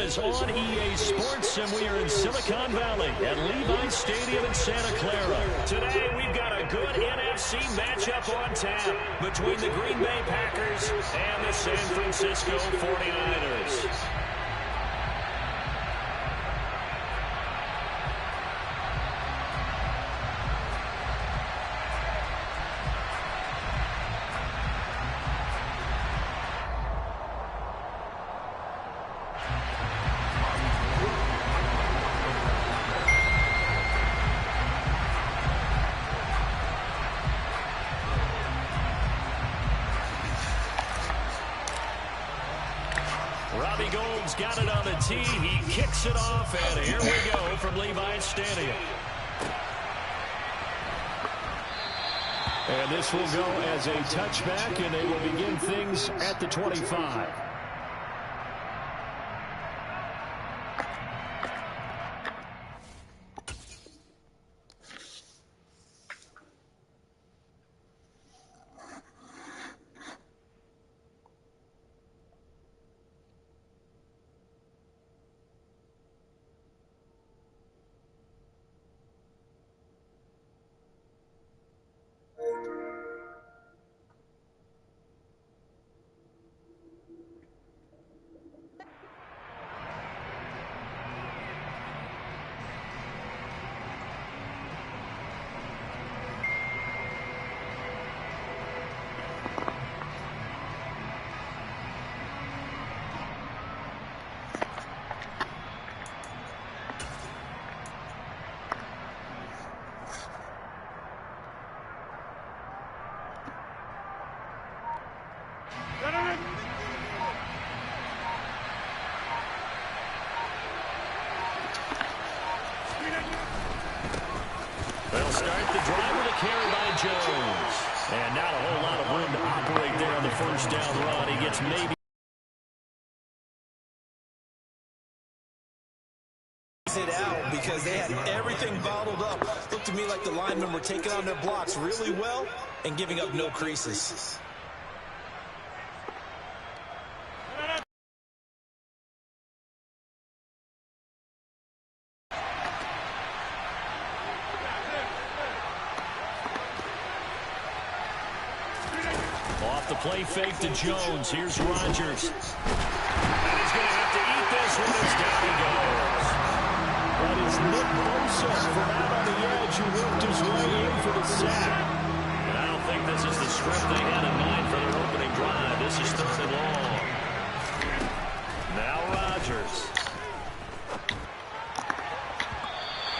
is on EA Sports, and we are in Silicon Valley at Levi's Stadium in Santa Clara. Today, we've got a good NFC matchup on tap between the Green Bay Packers and the San Francisco 49ers. Robbie Gould's got it on the tee. He kicks it off, and here we go from Levi's Stadium. And this will go as a touchback, and they will begin things at the 25. They'll start the drive with a carry by Jones. And not a whole lot of room to operate there on the first down run. He gets maybe it out because they had everything bottled up. Looked to me like the linemen were taking on their blocks really well and giving up no creases. Off the play fake to Jones. Here's Rodgers. And he's going to have to eat this one as down he goes. That is Nick Bosa from out on the edge who worked his way in for the sack. And I don't think this is the script they had in mind for their opening drive. This is 3rd and long. Now Rodgers.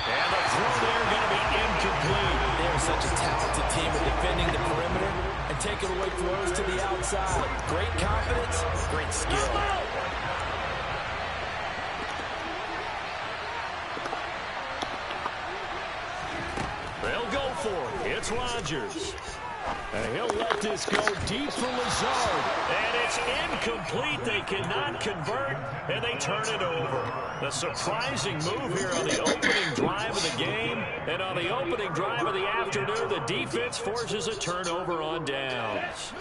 And the throw there going to be incomplete. They're such a talented team at defending the perimeter and taking away throws to the outside. Great confidence, great skill. They'll go for it. It's Rodgers. And he'll let this go deep for Lazard. And it's incomplete. They cannot convert, and they turn it over. The surprising move here on the opening drive of the game. And on the opening drive of the afternoon, the defense forces a turnover on downs.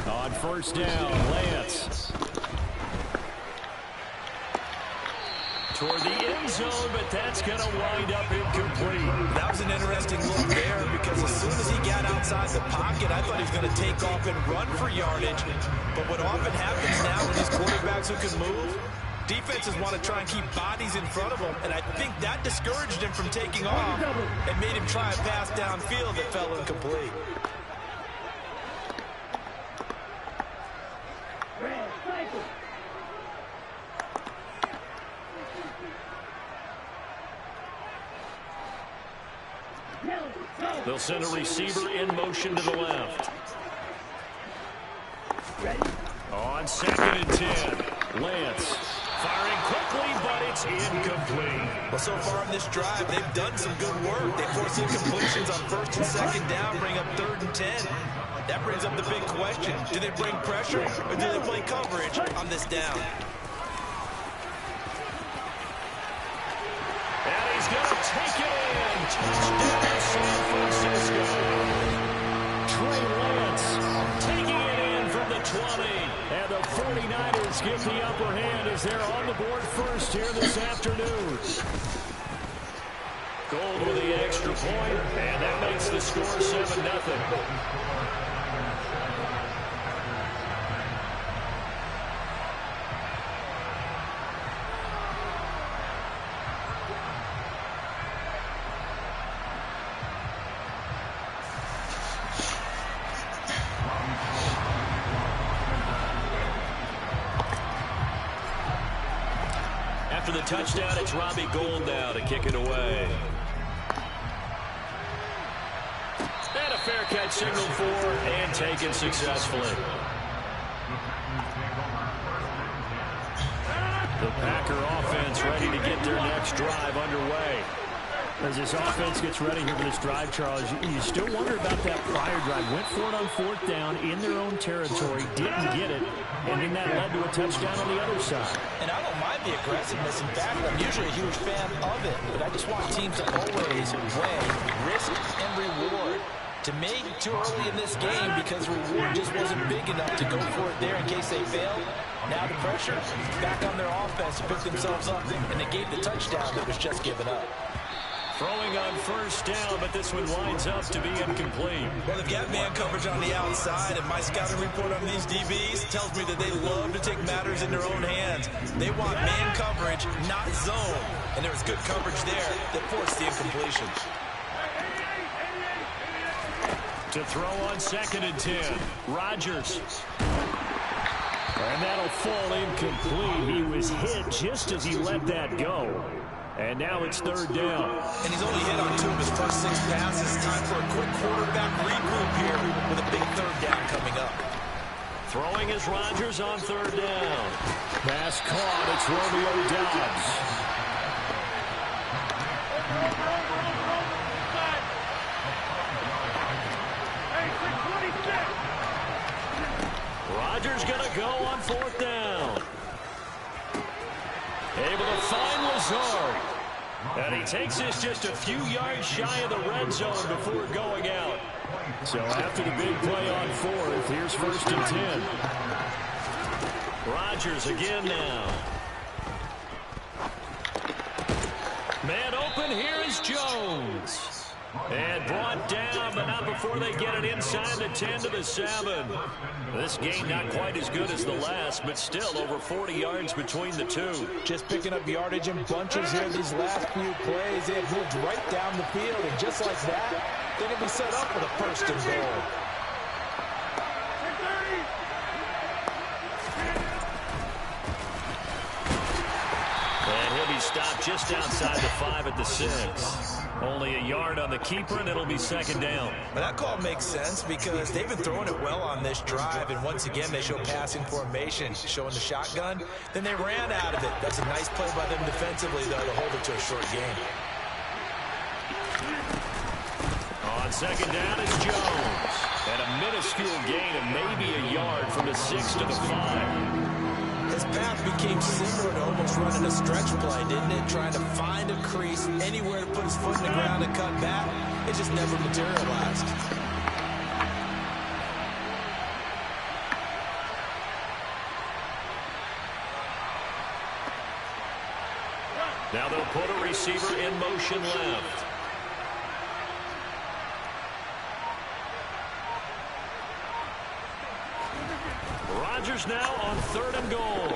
On first down, Lance. Toward the end zone, but that's going to wind up incomplete. That was an interesting look there because as soon as he got outside the pocket, I thought he was going to take off and run for yardage. But what often happens now with these quarterbacks who can move, defenses want to try and keep bodies in front of them, and I think that discouraged him from taking off and made him try a pass downfield that fell incomplete. They'll send a receiver in motion to the left. On 2nd and 10, Lance Firing quickly, but it's incomplete. Well, so far in this drive, they've done some good work. They force incompletions on 1st and 2nd down, bring up 3rd and 10. That brings up the big question. Do they bring pressure or do they play coverage on this down? And he's going to take it in. Touchdown, San Francisco. Trey Lance taking it in from the 20. And the 49ers get the upper hand as they're on the board first here this afternoon. Gold with the extra point, and that makes the score 7-0. After the touchdown, it's Robbie Gould now to kick it away. And a fair catch signaled for and taken successfully. The Packer offense ready to get their next drive underway. As this offense gets ready here for this drive, Charles, you still wonder about that prior drive. Went for it on 4th down in their own territory, didn't get it, and then that led to a touchdown on the other side. And I don't mind the aggressiveness. In fact, I'm usually a huge fan of it, but I just want teams to always weigh risk and reward. To me, too early in this game because reward just wasn't big enough to go for it there in case they failed. Now the pressure back on their offense to pick themselves up, and they gave the touchdown that was just given up. Throwing on 1st down, but this one winds up to be incomplete. Well, they've got man coverage on the outside, and my scouting report on these DBs tells me that they love to take matters in their own hands. They want man coverage, not zone. And there was good coverage there that forced the incompletion. To throw on 2nd and 10, Rodgers. And that'll fall incomplete. He was hit just as he let that go. And now it's 3rd down. And he's only hit on 2 of his first 6 passes. Time for a quick quarterback regroup here with a big 3rd down coming up. Throwing is Rodgers on 3rd down. Pass caught. It's Romeo Doubs. Rodgers going to go on 4th down. Able to find Lazard. And he takes this just a few yards shy of the red zone before going out. So after the big play on 4th, here's 1st and 10. Rodgers again now. Man open, here is Jones. And brought down, but not before they get it inside the 10 to the 7. This game not quite as good as the last, but still over 40 yards between the two. Just picking up yardage in bunches here these last few plays. They have moved right down the field, and just like that, they're going to be set up for the 1st and goal. And he'll be stopped just outside the 5 at the 6. Only a yard on the keeper, and it'll be 2nd down. But that call makes sense because they've been throwing it well on this drive, and once again they show passing formation, showing the shotgun. Then they ran out of it. That's a nice play by them defensively, though, to hold it to a short game. On 2nd down, it's Jones. And a minuscule gain of maybe a yard from the 6 to the 5. His path became similar to almost running a stretch play, didn't it? Trying to find a crease, anywhere to put his foot in the ground and cut back. It just never materialized. Now they'll put a receiver in motion left. Rodgers now on 3rd and goal.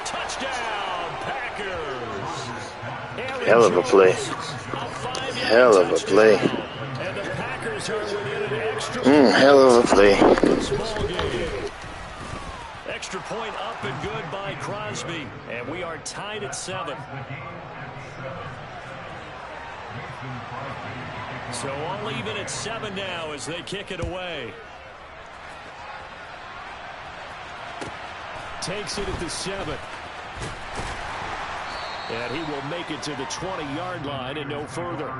Touchdown, Packers. Hell of a play. Hell of a play. And the Packers are within an extra hell of a play. Extra point up and good by Crosby. And we are tied at 7. So all even at 7 now as they kick it away. Takes it at the 7. And he will make it to the 20-yard line and no further.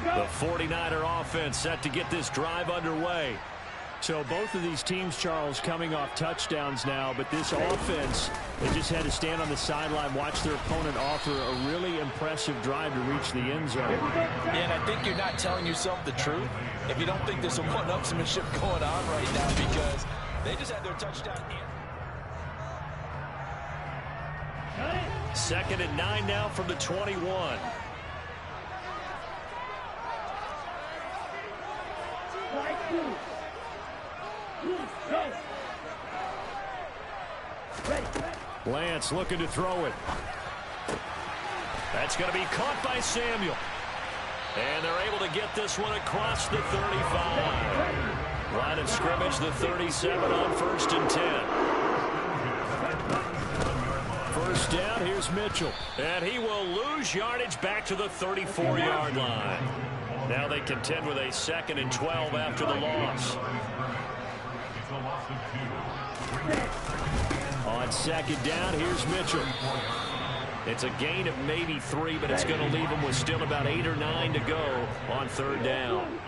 The 49er offense set to get this drive underway. So both of these teams, Charles, coming off touchdowns now, but this offense, they just had to stand on the sideline, watch their opponent offer a really impressive drive to reach the end zone. Yeah, and I think you're not telling yourself the truth if you don't think there's some one-upsmanship going on right now, because they just had their touchdown here. 2nd and 9 now from the 21. Lance looking to throw it. That's going to be caught by Samuel. And they're able to get this one across the 35. Line of scrimmage, the 37 on 1st and 10. First down, here's Mitchell. And he will lose yardage back to the 34-yard line. Now they contend with a 2nd and 12 after the loss. On 2nd down, here's Mitchell. It's a gain of maybe 3, but it's going to leave them with still about 8 or 9 to go on 3rd down.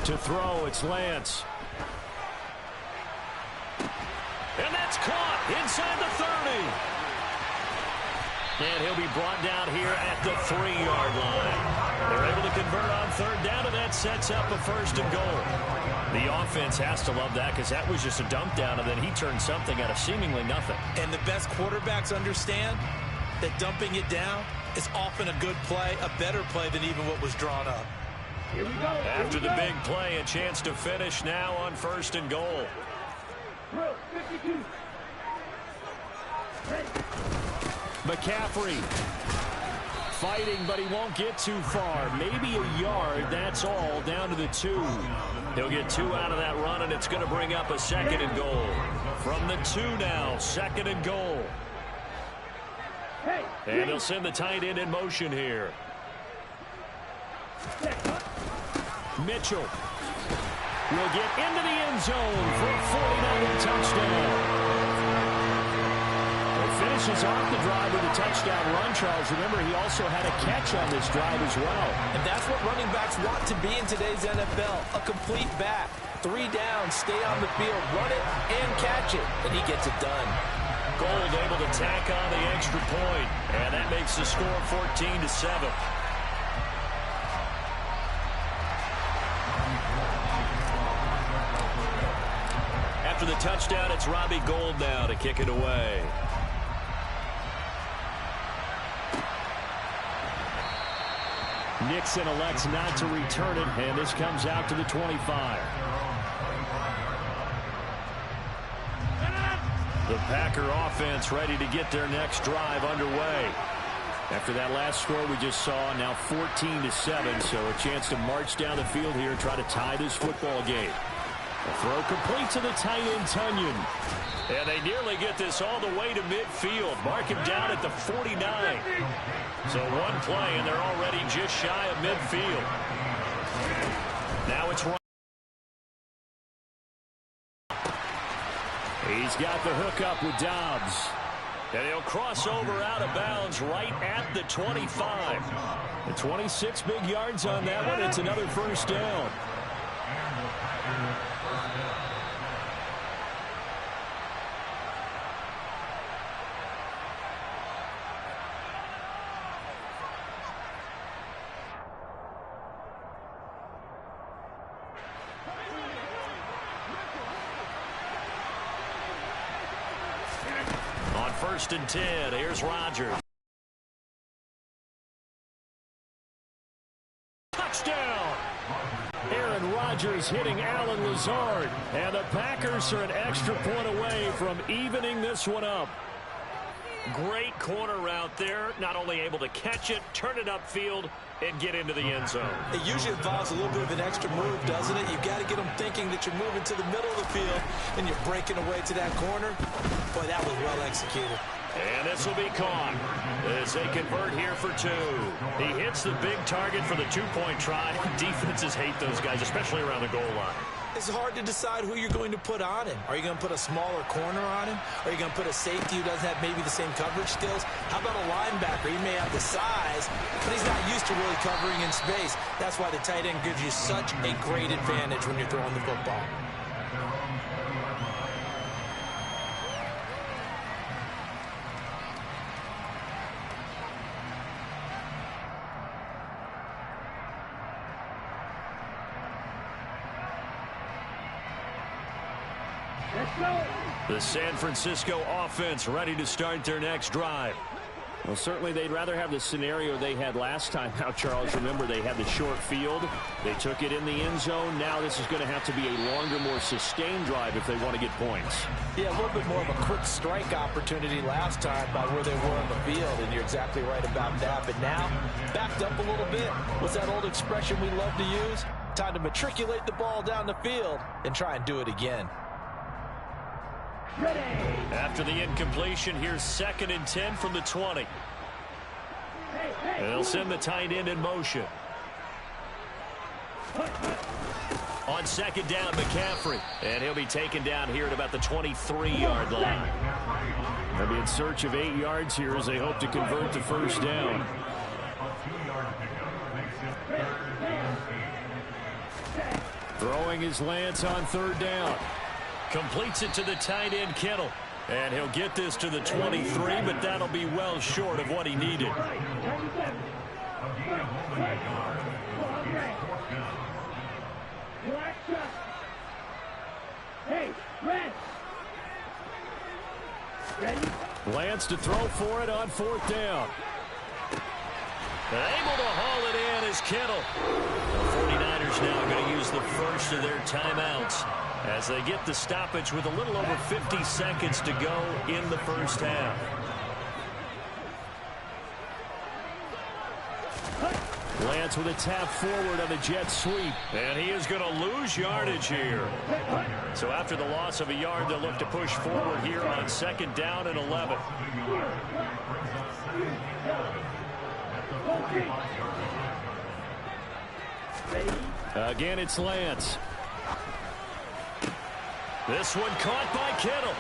To throw, it's Lance. And that's caught inside the 30. And he'll be brought down here at the 3-yard line. They're able to convert on 3rd down, and that sets up a 1st and goal. The offense has to love that, because that was just a dump down, and then he turned something out of seemingly nothing. And the best quarterbacks understand that dumping it down is often a good play, a better play than even what was drawn up. Here we go. After the big play, a chance to finish now on 1st and goal. McCaffrey fighting, but he won't get too far. Maybe a yard, that's all, down to the 2. He'll get 2 out of that run, and it's going to bring up a 2nd and goal. From the 2 now, 2nd and goal. And they'll send the tight end in motion here. Mitchell will get into the end zone for a 49er touchdown. Finishes off the drive with a touchdown run, Charles. Remember, he also had a catch on this drive as well. And that's what running backs want to be in today's NFL, a complete back. 3 down, stay on the field, run it, and catch it. And he gets it done. Gold able to tack on the extra point, and that makes the score 14-7. After the touchdown, it's Robbie Gould now to kick it away. Nixon elects not to return it, and this comes out to the 25. The Packer offense ready to get their next drive underway. After that last score we just saw, now 14-7, so a chance to march down the field here and try to tie this football game. The throw complete to the tight end, Tunyon. And they nearly get this all the way to midfield. Mark him down at the 49. So one play, and they're already just shy of midfield. Now it's Ryan. He's got the hook up with Dobbs. And he'll cross over out of bounds right at the 25. The 26 big yards on that one. It's another 1st down. On 1st and 10, here's Rodgers. Touchdown! Aaron Rodgers hitting Allen Lazard. And the Packers are an extra point away from evening this one up. Great corner route there. Not only able to catch it, turn it upfield, and get into the end zone. It usually involves a little bit of an extra move, doesn't it? You've got to get them thinking that you're moving to the middle of the field and you're breaking away to that corner. Boy, that was well executed. And this will be caught as they convert here for 2. He hits the big target for the 2-point try. Defenses hate those guys, especially around the goal line. It's hard to decide who you're going to put on him. Are you going to put a smaller corner on him? Are you going to put a safety who doesn't have maybe the same coverage skills? How about a linebacker? He may have the size, but he's not used to really covering in space. That's why the tight end gives you such a great advantage when you're throwing the football. The San Francisco offense ready to start their next drive. Well, certainly they'd rather have the scenario they had last time. Now, Charles, remember they had the short field. They took it in the end zone. Now this is going to have to be a longer, more sustained drive if they want to get points. Yeah, a little bit more of a quick strike opportunity last time by where they were on the field, and you're exactly right about that. But now, backed up a little bit. What's that old expression we love to use? Time to matriculate the ball down the field and try and do it again. After the incompletion, here's 2nd and 10 from the 20. They'll send the tight end in motion. On 2nd down, McCaffrey. And he'll be taken down here at about the 23-yard line. They'll be in search of 8 yards here as they hope to convert the first down. Throwing is Lance on 3rd down. Completes it to the tight end, Kittle. And he'll get this to the 23, but that'll be well short of what he needed. Lance to throw for it on 4th down. Able to haul it in is Kittle. The 49ers now going to use the first of their timeouts as they get the stoppage with a little over 50 seconds to go in the first half. Lance with a tap forward on the jet sweep. And he is going to lose yardage here. So after the loss of a yard, they'll look to push forward here on 2nd down and 11. Again, it's Lance. This one caught by Kittle.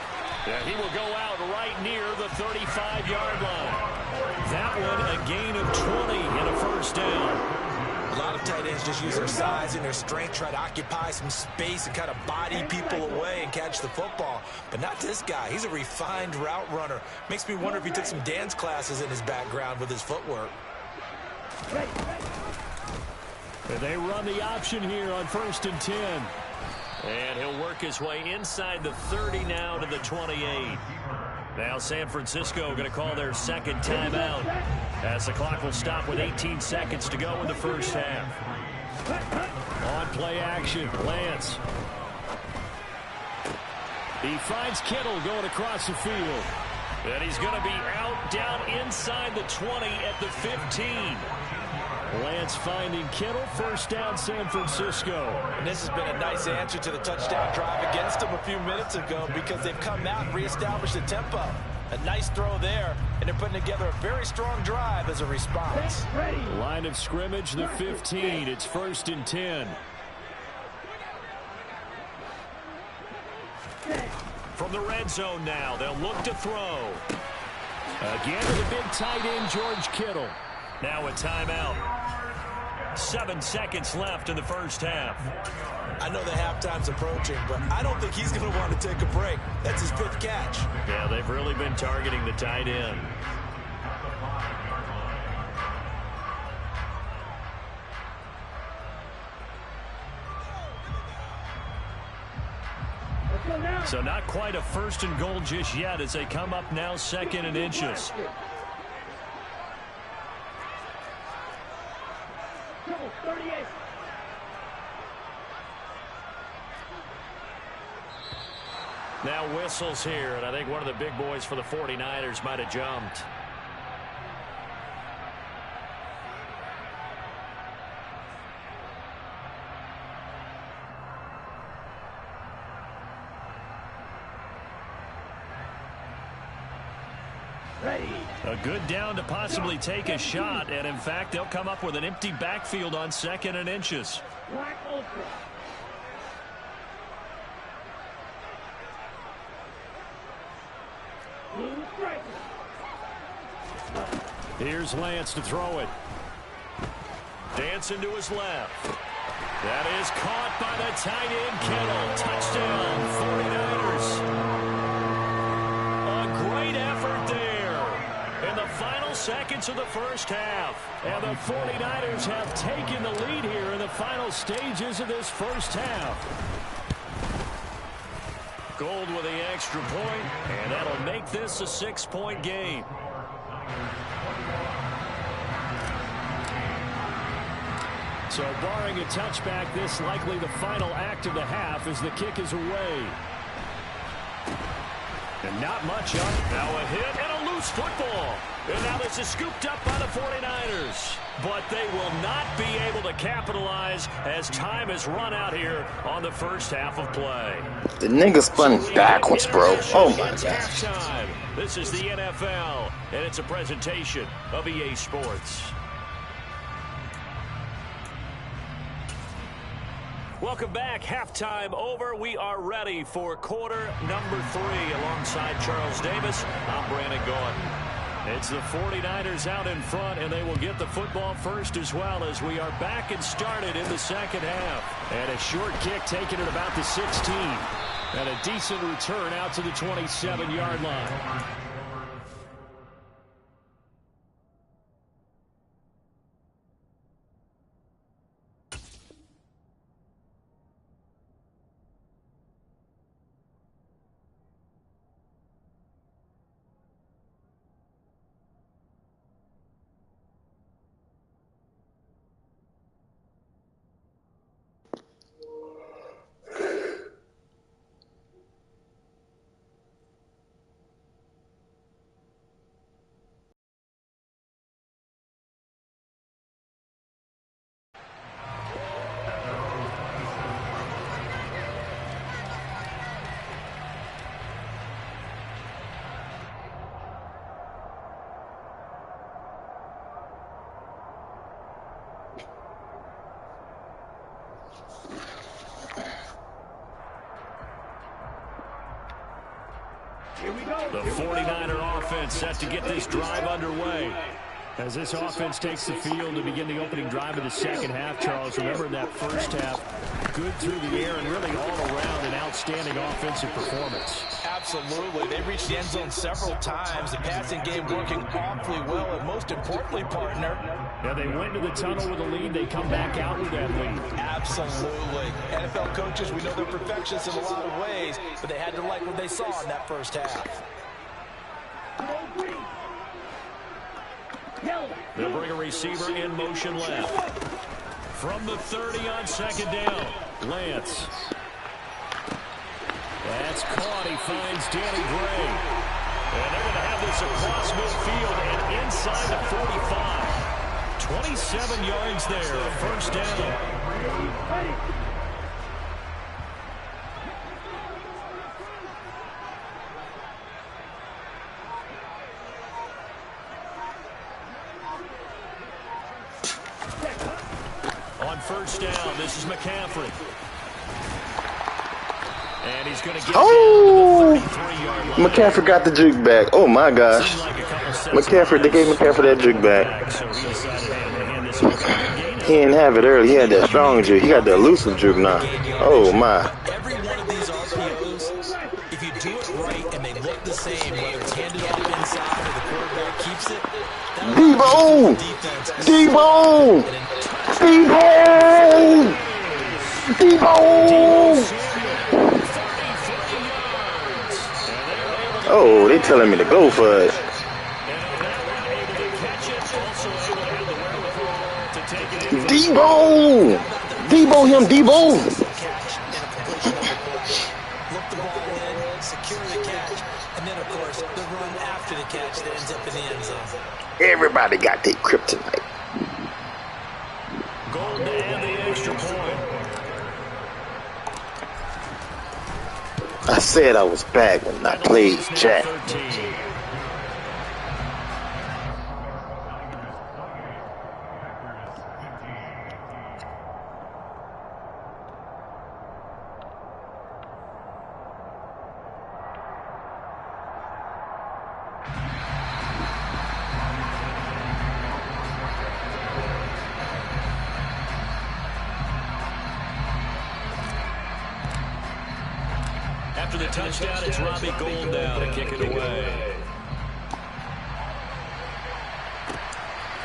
And he will go out right near the 35-yard line. That one a gain of 20 and a first down. A lot of tight ends just use their size and their strength, try to occupy some space and kind of body people away and catch the football. But not this guy. He's a refined route runner. Makes me wonder if he took some dance classes in his background with his footwork. And they run the option here on 1st and 10. And he'll work his way inside the 30 now to the 28. Now San Francisco going to call their 2nd timeout as the clock will stop with 18 seconds to go in the first half. On play action, Lance. He finds Kittle going across the field. And he's going to be out down inside the 20 at the 15. Lance finding Kittle, first down San Francisco. And this has been a nice answer to the touchdown drive against them a few minutes ago because they've come out and reestablished the tempo. A nice throw there, and they're putting together a very strong drive as a response. Line of scrimmage, the 15. It's 1st and 10. From the red zone now, they'll look to throw. Again to the big tight end, George Kittle. Now a timeout. 7 seconds left in the first half. I know the halftime's approaching, but I don't think he's going to want to take a break. That's his 5th catch. Yeah, they've really been targeting the tight end. So not quite a 1st and goal just yet as they come up now 2nd and inches. Now whistles here, and I think one of the big boys for the 49ers might have jumped. A good down to possibly take a shot, and in fact, they'll come up with an empty backfield on 2nd and inches. Here's Lance to throw it. Dancing to his left. That is caught by the tight end, Kittle. Touchdown, 49ers. A great effort there in the final seconds of the first half. And the 49ers have taken the lead here in the final stages of this first half. Gold with the extra point, and that'll make this a 6-point game. So barring a touchback, this likely the final act of the half as the kick is away. And not much up. Now a hit and a loose football. And now this is scooped up by the 49ers. But they will not be able to capitalize as time has run out here on the first half of play. The nigga spun backwards, bro. Oh my gosh. This is the NFL, and it's a presentation of EA Sports. Welcome back. Halftime over. We are ready for quarter number 3 alongside Charles Davis. I'm Brandon Gordon. It's the 49ers out in front, and they will get the football first as well as we are back and started in the second half. And a short kick taken at about the 16. And a decent return out to the 27-yard line. The 49er offense set to get this drive underway. As this offense takes the field to begin the opening drive of the second half, Charles, remember in that first half, good through the air and really all around an outstanding offensive performance. Absolutely. They reached the end zone several times. The passing game working awfully well, and most importantly, partner. Yeah, they went to the tunnel with a lead. They come back out with that lead. Absolutely. NFL coaches, we know they're perfectionists in a lot of ways, but they had to like what they saw in that first half. They'll bring a receiver in motion left. From the 30 on second down, Lance. That's caught. He finds Danny Gray. And they're going to have this across midfield and inside the 45. 27 yards there, a first down. On first down, this is McCaffrey. And he's going to get down to the 33-yard line. McCaffrey got the juke back. Oh my gosh. McCaffrey, they gave McCaffrey that juke back. He didn't have it early. He had that strong juke. He got the elusive juke now. Oh my. Every one of these RPOs, if you do it right and they look the same, whether it's handed off inside or the quarterback keeps it, Debo! Debo! Debo! Debo! Oh, they telling me to go for it. Debo! Debo him, Debo! after the catch that ends up in the end zone. Everybody got their kryptonite. Gold and the extra point. I said I was back when I played Jack. 13. After the touchdown, it's Robbie Gould now to kick it away.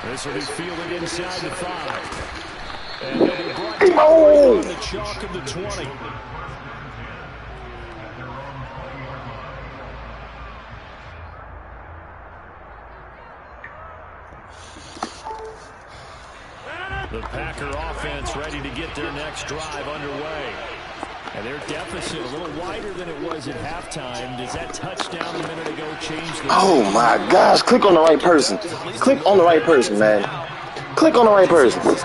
This will be fielded inside the 5. And he'll be brought down on the chalk of the 20. The Packer offense ready to get their next drive underway. And their deficit a little wider than it was at halftime. Does that touchdown a minute ago change the... Oh my gosh, click on the right person. Click on the right person, man. Click on the right person. You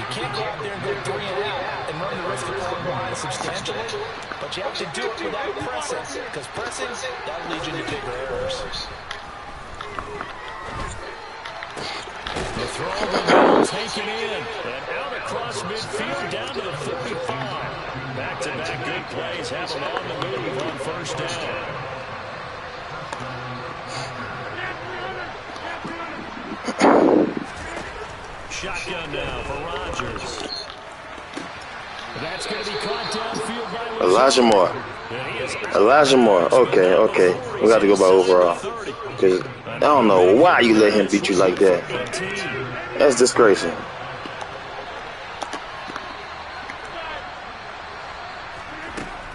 can't go out there and go 3 and out and run the risk of pulling lines substantially, but you have to do it without pressing, because pressing, that leads you to bigger errors. The throw will be taken in and out across midfield down to the 45. Back-to-back good plays have them on the move on first down. Shotgun now for Rodgers. That's going to be caught downfield by Elijah Moore. Elijah Moore. Okay. We got to go by overall. Because I don't know why you let him beat you like that. That's disgraceful.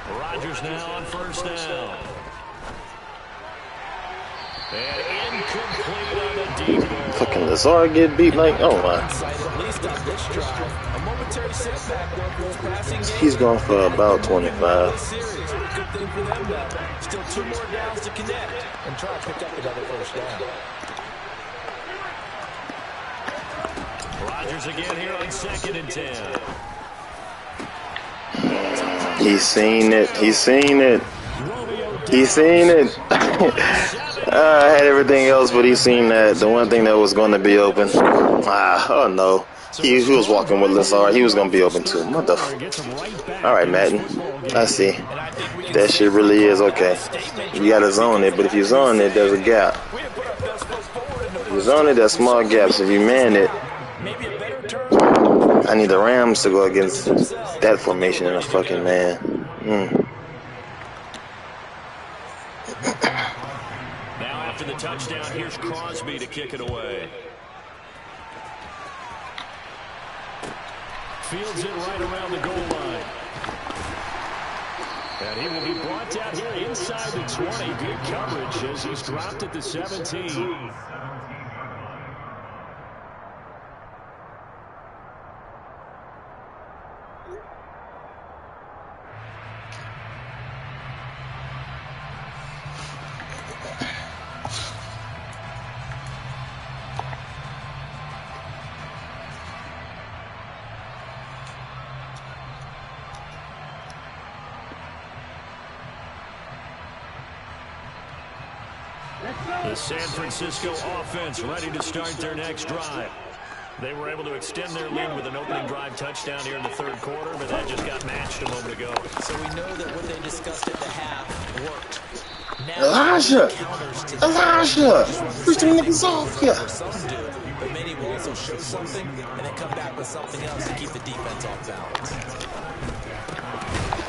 Rodgers now on first down. And incomplete on the deep ball. Fucking Lazard get beat like, oh my. At least on this drive, a momentary setback for passing game. He's going for about 25. Good thing for them, though. Still 2 more downs to connect and try to pick up another first down. Rodgers again here on 2nd and 10. He's seen it. He's seen it. He's seen it. I had everything else, but he's seen that. The one thing that was going to be open. Oh no. He was walking with Lazard. He was going to be open too. What the All right, Madden. I see. That shit really is okay. You got to zone it, but if you zone it, there's a gap. If you zone it, there's small gaps. If you man it, I need the Rams to go against that formation in a fucking man. Now after the touchdown, here's Crosby to kick it away. Fields it right around the goal line. And he will be brought down here inside the 20. Good coverage as he's dropped at the 17. The San Francisco offense ready to start their next drive. They were able to extend their lead with an opening drive touchdown here in the 3rd quarter, but that just got matched a moment ago. So we know that what they discussed at the half worked. Now Elijah! Push them niggas off here. Some do, but many will also show something and then come back with something else to keep the defense off balance.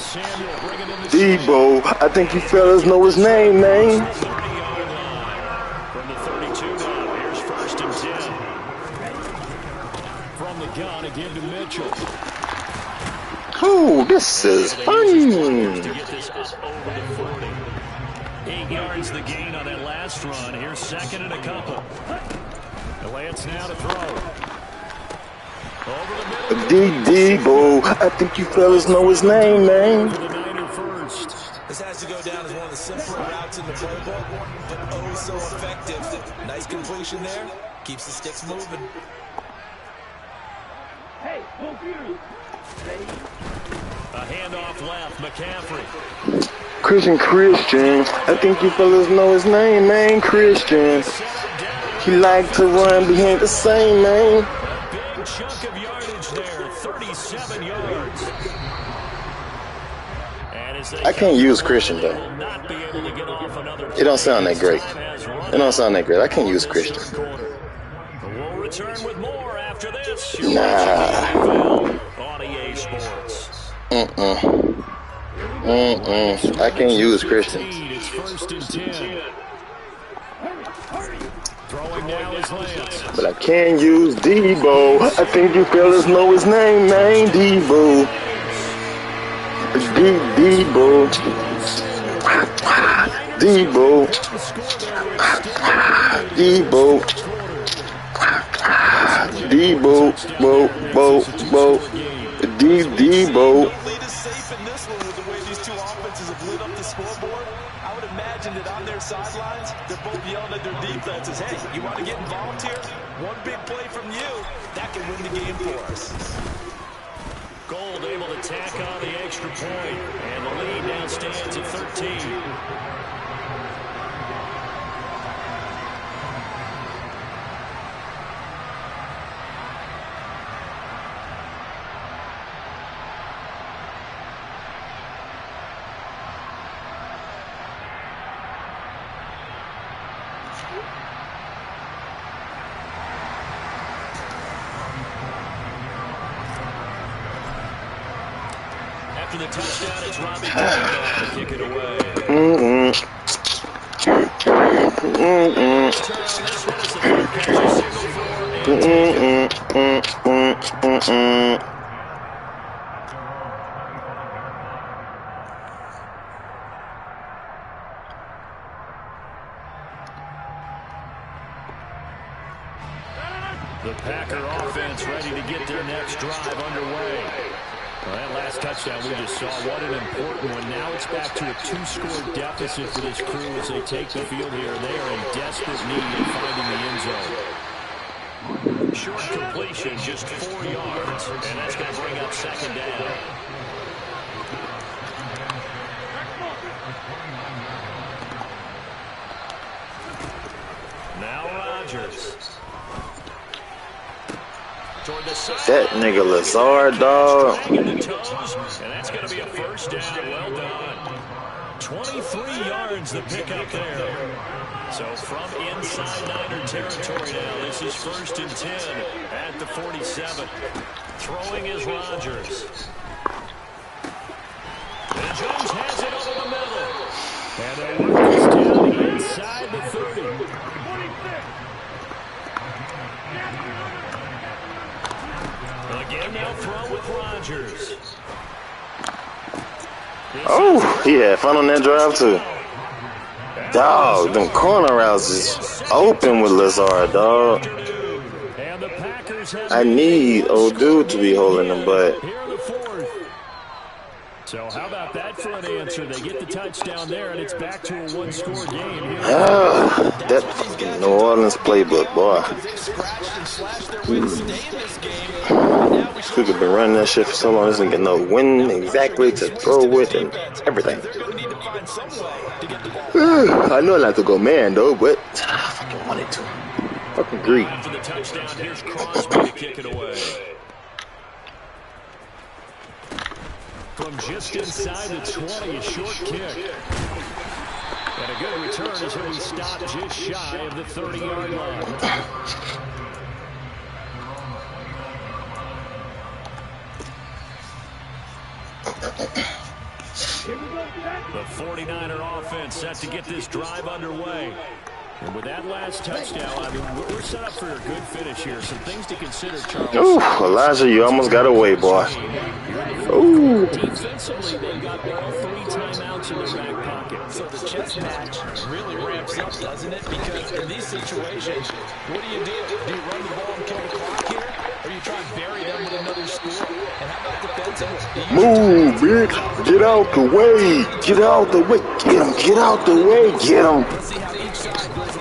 Samuel bringing in the Debo, I think you fellas know his name, man. 30-yard line. From the 32 now, here's 1st and 10. From the gun again to Mitchell. Oh, this is fun. To get this up over the 40. 8 yards the gain on that last run. Here's 2nd and a couple. The Lance now to throw. Over the middle. Debo, I think you fellas know his name, man. For the Niner first. This has to go down as one of the simpler routes in the playbook, but always so effective. Nice completion there. Keeps the sticks moving. A handoff left, McCaffrey. Christian. I think you fellas know his name, man. Christian. He like to run behind the same, man. A big chunk of yardage there, 37 yards. And as they I can't use Christian, though. will not be able to get off another It don't sound that great. time has run It don't sound that great. I can't use this Christian. third quarter. We'll return with more after this. Nah. On EA Sports. I can't use Christian. It's 1st and 10. Throwing now is Lance. But I can use Debo. I think you fellas know his name, man. Debo. Debo. Debo. Debo. Debo. Debo. Lead is safe in this one with the way these two offenses have lit up the scoreboard. I would imagine that on their sidelines, they're both yelling at their defenses, hey, you want to get involved here? One big play from you, that can win the game for us. Gold able to tack on the extra point, and the lead now stands at 13. After the touchdown, it's Robbie Gould to kick it away. The Packer offense ready to get their next drive underway. Well, that last touchdown we just saw, what an important one. Now it's back to a 2-score deficit for this crew as they take the field here. They are in desperate need of finding the end zone. Short completion, just 4 yards, and that's going to bring up 2nd down. Now Rodgers. That nigga Lazard, dog. And that's going to be a 1st down. Well done. 23 yards the pickup there. So from inside Niner territory now, this is 1st and 10 at the 47. Throwing is Rodgers. And Jones has it over the middle. And they work this down inside the 30. Again, now throw with Rodgers. Oh, he had fun on that drive, too. Dog, them corner routes is open with Lazard, dog. I need old dude to be holding them, but... So how about that for an answer? They get the touchdown there, and it's back to a 1-score game. That fucking New Orleans playbook, boy. We could been running that shit for so long, doesn't get no win exactly to throw with and everything. I know not to go man though, but I fucking wanted to. Fucking agree. After the touchdown, here's Crosby to kick it away. From just inside the 20, a short kick. And a good return as he'll be stopped just shy of the 30-yard line. The 49er offense set to get this drive underway. And with that last touchdown, I mean, we're set up for a good finish here. Some things to consider, Charles. Ooh, Elijah, you almost got away, boy. Ooh. Defensively, they got all 3 timeouts in their back pocket. So the chess match really ramps up, doesn't it? Because in these situations, what do? Do you run the ball and kill the clock here? Or you try and bury them with another score? And how about defensively? Move, bitch. Get out the way. Get out the way. Get him. Get out the way. Get him. Let's see how each side goes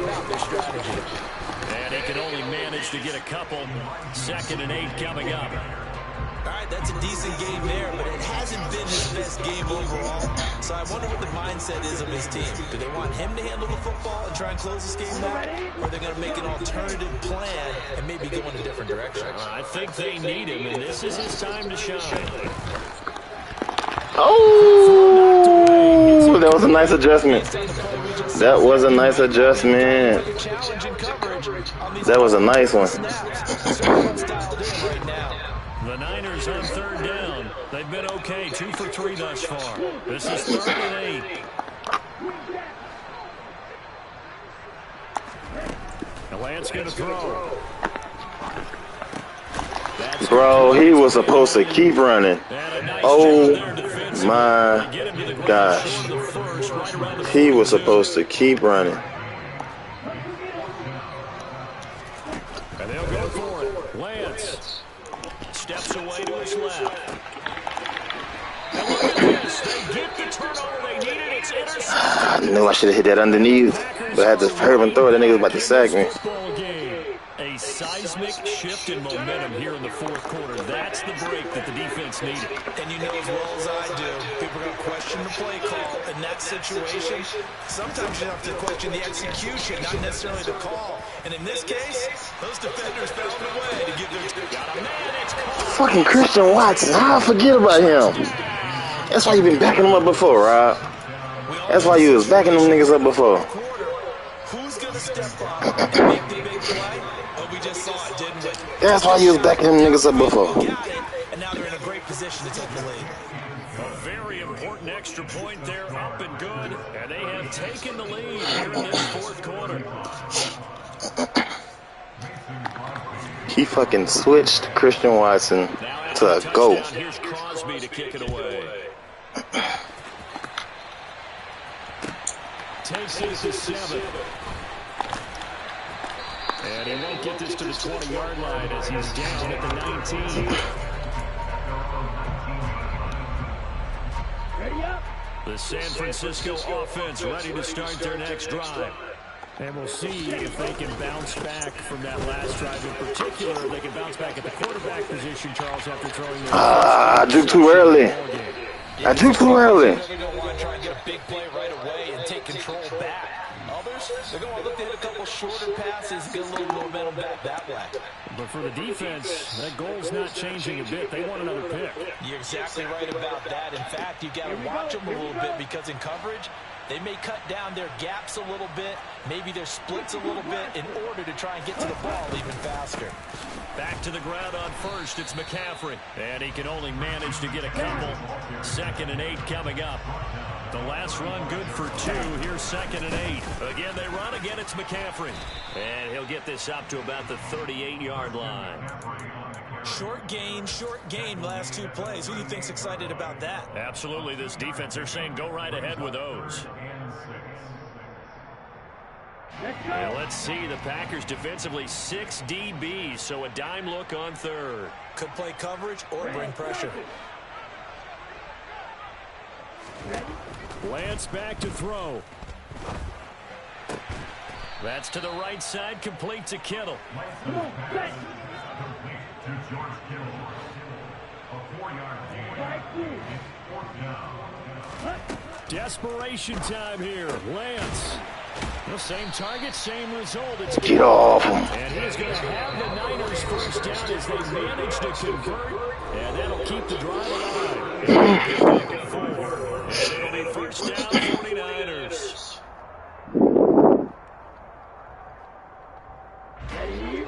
couple. 2nd and 8 coming up. All right, that's a decent game there, but it hasn't been his best game overall. So I wonder what the mindset is of his team. Do they want him to handle the football and try and close this game out? Or are they going to make an alternative plan and maybe go in a different direction? I think they need him, and this is his time to shine. Oh, that was a nice adjustment. That was a nice adjustment. That was a nice one. The Niners on 3rd down. They've been okay, 2 for 3 thus far. This is 3rd and 8. Lance going to throw. Bro, he was supposed to keep running. Oh my gosh. He was supposed to keep running. And they'll go for it. Lance steps away to his left. And look at this. They get the turnover they needed. It's intercepted. I knew I should have hit that underneath, but I had to hurry and throw it. That nigga was about to sack me. A seismic shift in momentum here in the 4th quarter. That's the break that the defense needed. And you know as well as I do, people are going to question the play call in that situation. Sometimes you have to question the execution, not necessarily the call. And in this case, those defenders found a way to give their... Got a man, it's caught. Fucking Christian Watson. How I forget about him? That's why you been backing him up before, Rob. That's why you was backing them niggas up before. Who's going to step up and make the big play? We just saw it, didn't we? That's why you was backing them niggas up before. And now they're in a great position to take the lead. A very important extra point there, up and good. And they have taken the lead here in this 4th quarter. He fucking switched Christian Watson to a go. Here's Crosby to kick it away. Takes it to 7. And he won't get this to the 20-yard line as he's down at the 19. The San Francisco offense ready to start their next drive. And we'll see if they can bounce back from that last drive in particular. If they can bounce back at the quarterback position, Charles, after throwing their I drew too early. I drew too early. They're going to want to try and get a big play right away and take control back. Others, they're going to look to hit a couple shorter passes, get a little momentum back that way. But for the defense, that goal's not changing a bit. They want another pick. You're exactly right about that. In fact, you got to watch them a little bit because in coverage, they may cut down their gaps a little bit, maybe their splits a little bit in order to try and get to the ball even faster. Back to the ground on first, it's McCaffrey. And he can only manage to get a couple. 2nd and 8 coming up. The last run good for 2. Here's 2nd and 8. Again, they run again. It's McCaffrey. And he'll get this up to about the 38-yard line. Short gain, last 2 plays. Who do you think's excited about that? Absolutely, this defense, they're saying go right ahead with those. Now let's see, the Packers defensively 6 DBs, so a dime look on 3rd. Could play coverage or bring pressure. Lance back to throw. That's to the right side, complete to Kittle. Desperation time here. Lance. The same target, same result. It's Get off him. And he's going to have the Niners first down as they manage to convert. And that'll keep the drive alive. And it'll be first down, 49ers.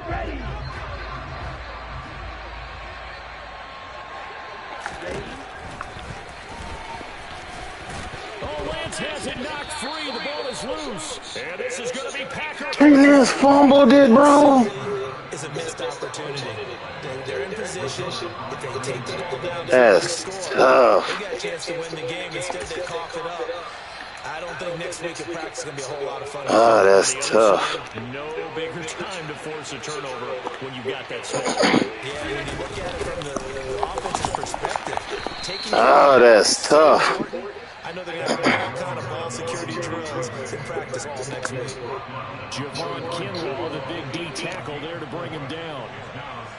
Ready. Oh, Lance has it knocked free. The ball is loose. And this is going to be Packers. He just fumbled it, bro. Is a missed opportunity. They're in position. If they take the ball down, That's tough. they got a chance to win the game. Instead, they cough it up. I don't think next week at practice is going to be a whole lot of fun. Oh, that's tough. No bigger time to force a turnover when you got that small. Yeah, when you look at it from the offensive perspective, Oh, that's tough. I know they're going to have all kind of ball security drills in practice practice all next week. Javon Kinlaw, the big D tackle there to bring him down.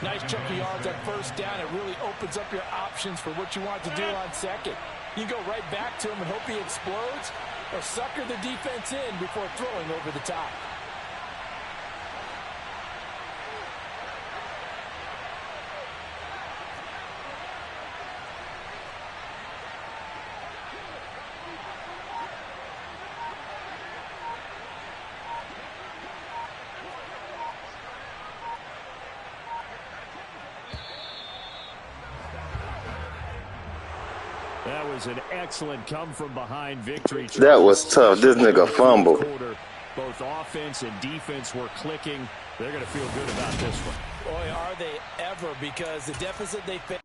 Nice chunk of yards on first down. It really opens up your options for what you want to do on second. You can go right back to him and hope he explodes, or sucker the defense in before throwing over the top. That was an excellent come-from-behind victory. That was tough. This nigga fumbled. Both offense and defense were clicking. They're going to feel good about this one. Boy, are they ever, because the deficit they faced.